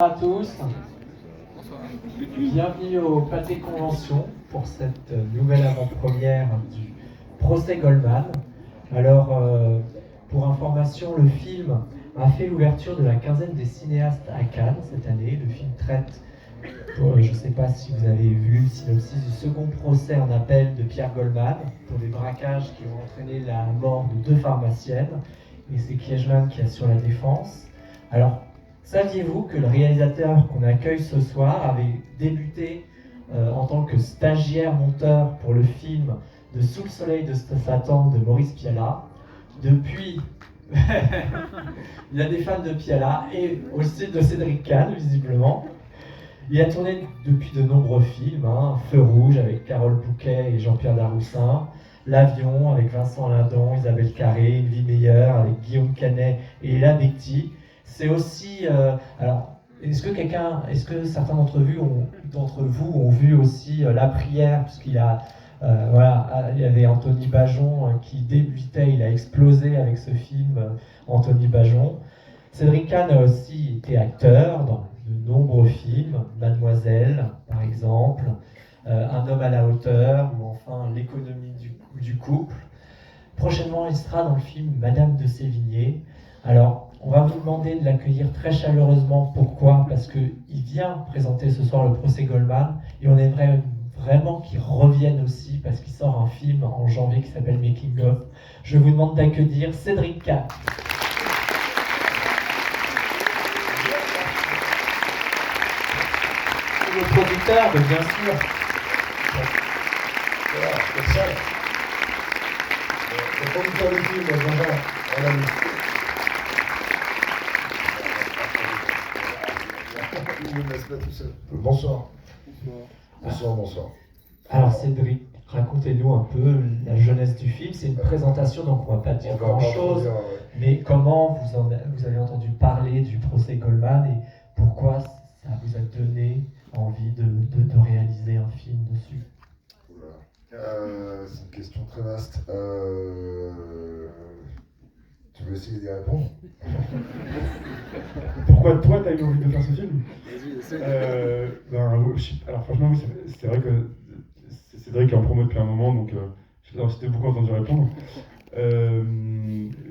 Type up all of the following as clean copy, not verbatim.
Bonjour à tous, bienvenue au Pâté Convention pour cette nouvelle avant-première du procès Goldman. Alors, pour information, le film a fait l'ouverture de la quinzaine des cinéastes à Cannes cette année. Le film traite, je ne sais pas si vous avez vu le synopsis du second procès en appel de Pierre Goldman pour des braquages qui ont entraîné la mort de 2 pharmaciennes, et c'est Kiejman qui assure la défense. Alors, saviez-vous que le réalisateur qu'on accueille ce soir avait débuté en tant que stagiaire monteur pour le film de Sous le soleil de Satan de Maurice Pialat. Depuis, il y a des fans de Pialat et aussi de Cédric Kahn, visiblement. Il a tourné depuis de nombreux films, Feu rouge avec Carole Bouquet et Jean-Pierre Daroussin, L'Avion avec Vincent Lindon, Isabelle Carré, Une vie meilleure avec Guillaume Canet et Hélène Becti. C'est aussi, alors, est-ce que certains d'entre vous ont vu aussi La Prière, puisqu'il a, il y avait Anthony Bajon qui débutait, il a explosé avec ce film, Anthony Bajon. Cédric Kahn a aussi été acteur dans de nombreux films, Mademoiselle par exemple, Un homme à la hauteur, ou enfin L'économie du couple. Prochainement, il sera dans le film Madame de Sévigné. Alors, on va vous demander de l'accueillir très chaleureusement. Pourquoi ? Parce qu'il vient présenter ce soir le procès Goldman, et on aimerait vraiment qu'il revienne aussi, parce qu'il sort un film en janvier qui s'appelle Making of. Je vous demande d'accueillir Cédric Kahn. Le producteur, mais bien sûr. Voilà, c'est ça. Le producteur du film, Jean-Jean, on l'a vu. Il me laisse pas tout seul. Bonsoir. Bonsoir. Alors Cédric, racontez-nous un peu la jeunesse du film. C'est une présentation, donc on ne va pas dire grand-chose. Ouais. Mais comment vous avez entendu parler du procès Goldman et pourquoi ça vous a donné envie de réaliser un film dessus? C'est une question très vaste. Tu veux essayer d'y répondre? Pourquoi toi t'as eu envie de faire ce film? Alors franchement oui, c'est vrai que c'est Cédric qui est en promo depuis un moment, donc c'était beaucoup entendu répondre.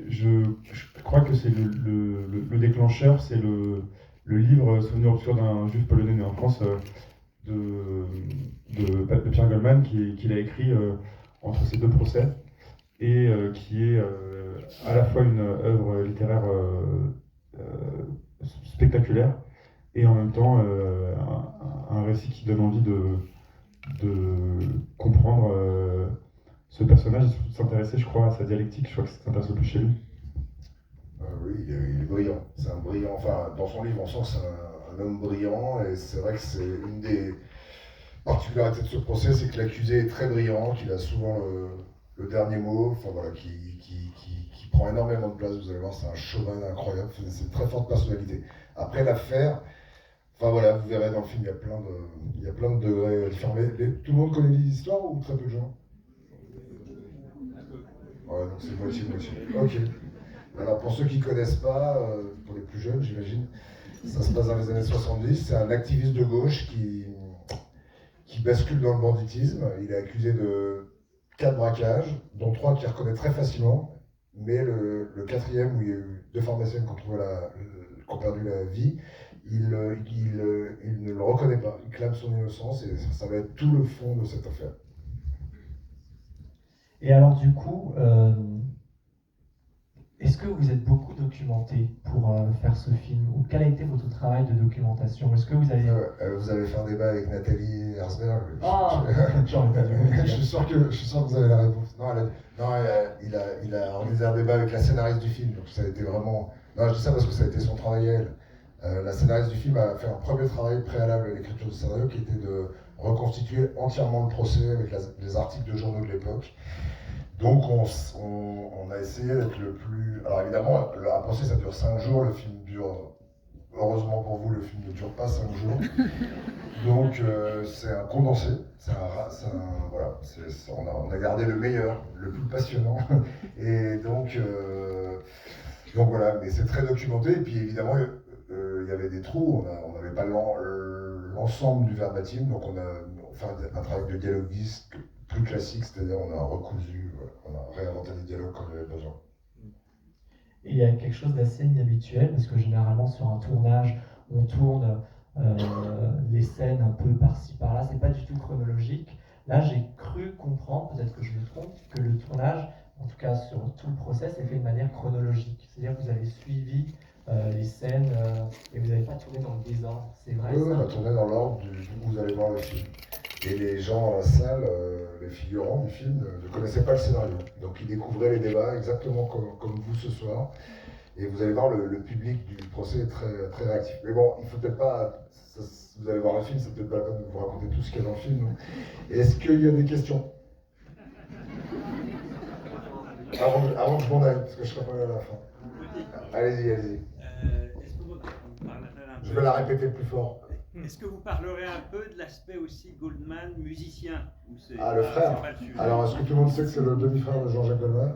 Je crois que c'est le déclencheur, c'est le livre Souvenir obscur d'un juif polonais né en France de Pierre Goldman qu'il a écrit entre ces 2 procès, et qui est à la fois une œuvre littéraire spectaculaire et en même temps un récit qui donne envie de comprendre ce personnage et surtout de s'intéresser, je crois, à sa dialectique. Je crois que ça s'intéresse le plus chez lui. Oui, il est brillant. C'est un brillant. Enfin, dans son livre, on sent que c'est un homme brillant, et c'est vrai que c'est une des particularités de ce procès, c'est que l'accusé est très brillant, qu'il a souvent le dernier mot, enfin voilà, qui prend énormément de place. Vous allez voir, c'est un showman incroyable, c'est une très forte personnalité. Après l'affaire, enfin voilà, vous verrez dans le film, il y a plein de degrés différents. Tout le monde connaît l'histoire ou très peu de gens? Ouais, donc c'est moitié-moitié. Ok. Alors pour ceux qui ne connaissent pas, pour les plus jeunes j'imagine, ça se passe dans les années 70, c'est un activiste de gauche qui bascule dans le banditisme. Il est accusé de 4 braquages, dont 3 qu'il reconnaît très facilement, mais le 4e, où il y a eu 2 pharmaciennes qui ont perdu la vie, il ne le reconnaît pas, il clame son innocence, et ça va être tout le fond de cette affaire. Et alors du coup, est-ce que vous êtes beaucoup documenté pour faire ce film, ou quel a été votre travail de documentation? Est-ce que vous avez... vous allez faire débat avec Nathalie Herzberg. J'aurais pas dû vous dire. Je suis sûr que vous avez la réponse. Il a organisé un débat avec la scénariste du film, donc ça a été vraiment... Non, je dis ça parce que ça a été son travail à elle. La scénariste du film a fait un premier travail préalable à l'écriture du scénario, qui était de reconstituer entièrement le procès avec les articles de journaux de l'époque. Donc on a essayé d'être le plus... Alors évidemment, un procès ça dure 5 jours, le film dure... Heureusement pour vous, le film ne dure pas 5 jours. Donc c'est un condensé, voilà, on a gardé le meilleur, le plus passionnant. Et donc voilà, mais c'est très documenté, et puis évidemment il y avait des trous, on avait pas l'ensemble du verbatim, donc on a fait un travail de dialoguiste plus classique, c'est-à-dire on a recousu, on a réinventé des dialogues quand il y avait besoin. Et il y a quelque chose d'assez inhabituel, parce que généralement sur un tournage, on tourne les scènes un peu par-ci par-là, c'est pas du tout chronologique. Là, j'ai cru comprendre, peut-être que je me trompe, que le tournage, en tout cas sur tout le process, est fait de manière chronologique. C'est-à-dire que vous avez suivi les scènes et vous n'avez pas tourné dans le désordre. C'est vrai Oui, ça? on a tourné dans l'ordre où vous allez voir le film. Et les gens dans la salle, les figurants du film, ne connaissaient pas le scénario. Donc ils découvraient les débats exactement comme vous ce soir. Et vous allez voir, le public du procès est très, très réactif. Mais bon, il faut peut-être pas. Vous allez voir le film, c'est peut-être pas la peine de vous raconter tout ce qu'il y a dans le film. Est-ce qu'il y a des questions avant que je m'en aille, parce que je serai pas là à la fin. Allez-y. Est-ce que vous parlerez un peu Je vais la répéter plus fort. Est-ce que vous parlerez un peu de l'aspect aussi Goldman, musicien Le frère. pas le sujet. Alors, est-ce que tout le monde sait que c'est le demi-frère de Jean-Jacques Goldman?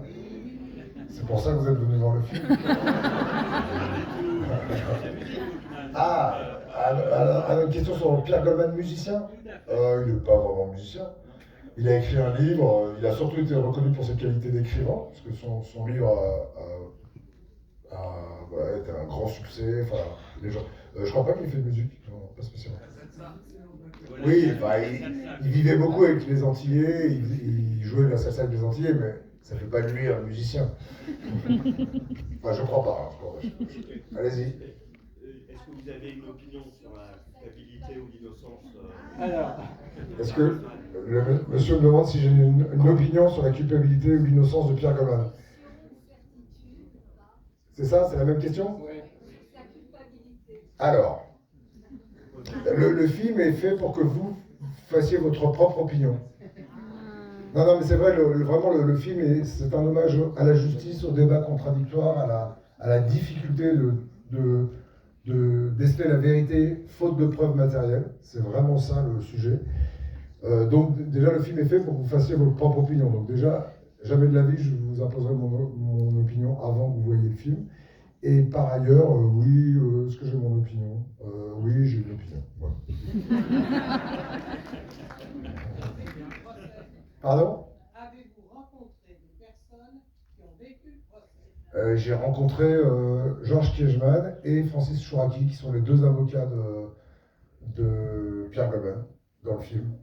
C'est pour ça que vous êtes venu voir le film. Alors, une question sur Pierre Goldman, musicien? Il n'est pas vraiment musicien. Il a écrit un livre, il a surtout été reconnu pour ses qualités d'écrivain, parce que son livre a été un grand succès. Enfin, les gens, je crois pas qu'il ait fait de musique, non, pas spécialement. Oui, il vivait beaucoup avec les Antillais, il jouait de la salsa avec les Antillais, mais ça ne fait pas de lui un musicien. Enfin, je crois pas. Allez-y. Est-ce que vous avez une opinion sur la culpabilité ou l'innocence Alors, Est-ce que le monsieur me demande si j'ai une opinion sur la culpabilité ou l'innocence de Pierre Goldman? C'est ça? C'est la même question? oui. Alors, le film est fait pour que vous fassiez votre propre opinion. Non, mais c'est vrai, vraiment, le film, c'est un hommage à la justice, au débat contradictoire, à la difficulté de déceler la vérité, faute de preuves matérielles. C'est vraiment ça le sujet. Donc, déjà, le film est fait pour que vous fassiez votre propre opinion. Donc, déjà, jamais de la vie, je vous imposerai mon opinion avant que vous voyez le film. Et par ailleurs, oui, est-ce que j'ai mon opinion? Oui, j'ai une opinion. Voilà. Pardon? Avez-vous rencontré des personnes qui ont vécu le procès? J'ai rencontré Georges Kiechman et Francis Chouraki, qui sont les deux avocats de Pierre Goldman dans le film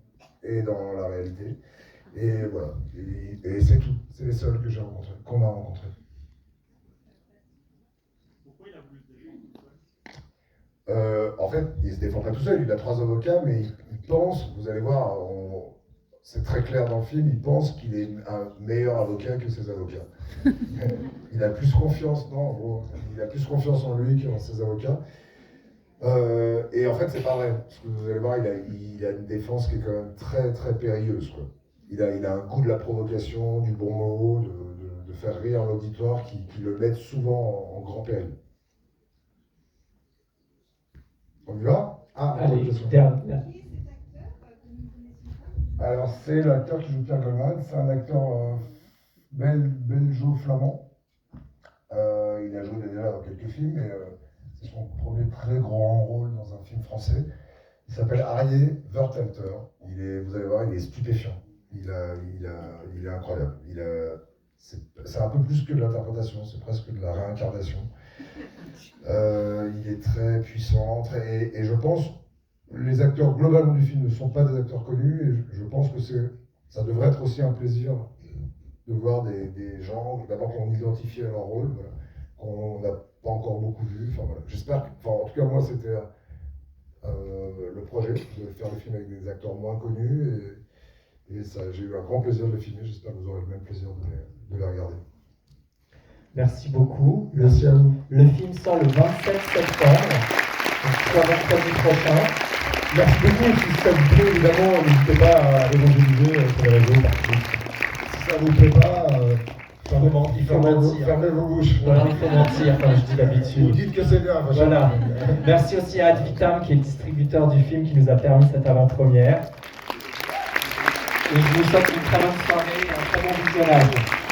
et dans la réalité. Et voilà. Et c'est tout. C'est les seuls que j'ai rencontrés, qu'on a rencontrés. Pourquoi il a voulu se défendre tout seul? En fait, il ne se défend pas tout seul. Il a 3 avocats, mais il pense, vous allez voir, c'est très clair dans le film, il pense qu'il est un meilleur avocat que ses avocats. Il a plus confiance, non, en gros, il a plus confiance en lui qu'en ses avocats. Et en fait, c'est pas vrai. Parce que vous allez voir, il a une défense qui est quand même très, très périlleuse, quoi. Il a un goût de la provocation, du bon mot, de faire rire l'auditoire qui le met souvent en grand péril. On y va? Allez, question. dernière. Qui est cet acteur que nous ne connaissons pas? Alors, c'est l'acteur qui joue Pierre Goldman, c'est un acteur belgeo-flamand. Il a joué déjà dans quelques films, mais c'est son premier très grand rôle dans un film français. Il s'appelle Arié Vertelter. Vous allez voir, il est stupéfiant. Il est incroyable. C'est un peu plus que de l'interprétation, c'est presque de la réincarnation. Il est très puissant, et je pense les acteurs globalement du film ne sont pas des acteurs connus, et je pense que ça devrait être aussi un plaisir de voir des gens d'abord qu'on identifie à leur rôle, voilà, qu'on n'a pas encore beaucoup vu. Enfin, voilà. J'espère en tout cas moi c'était le projet de faire le film avec des acteurs moins connus, et j'ai eu un grand plaisir de le filmer. J'espère que vous aurez le même plaisir de les regarder. Merci beaucoup. Merci à vous. Le film sort le 27 septembre, donc soit mercredi prochain. Merci beaucoup. Si ça vous plaît, évidemment, n'hésitez pas à évangéliser sur les réseaux. Si ça vous plaît pas, Il faut mentir. fermez vos bouches. Voilà, il faut mentir, comme je dis Vous d'habitude. dites que c'est bien. Voilà. Merci aussi à Ad Vitam, qui est le distributeur du film, qui nous a permis cette avant-première. Et je vous souhaite une très bonne soirée et un très bon visionnage.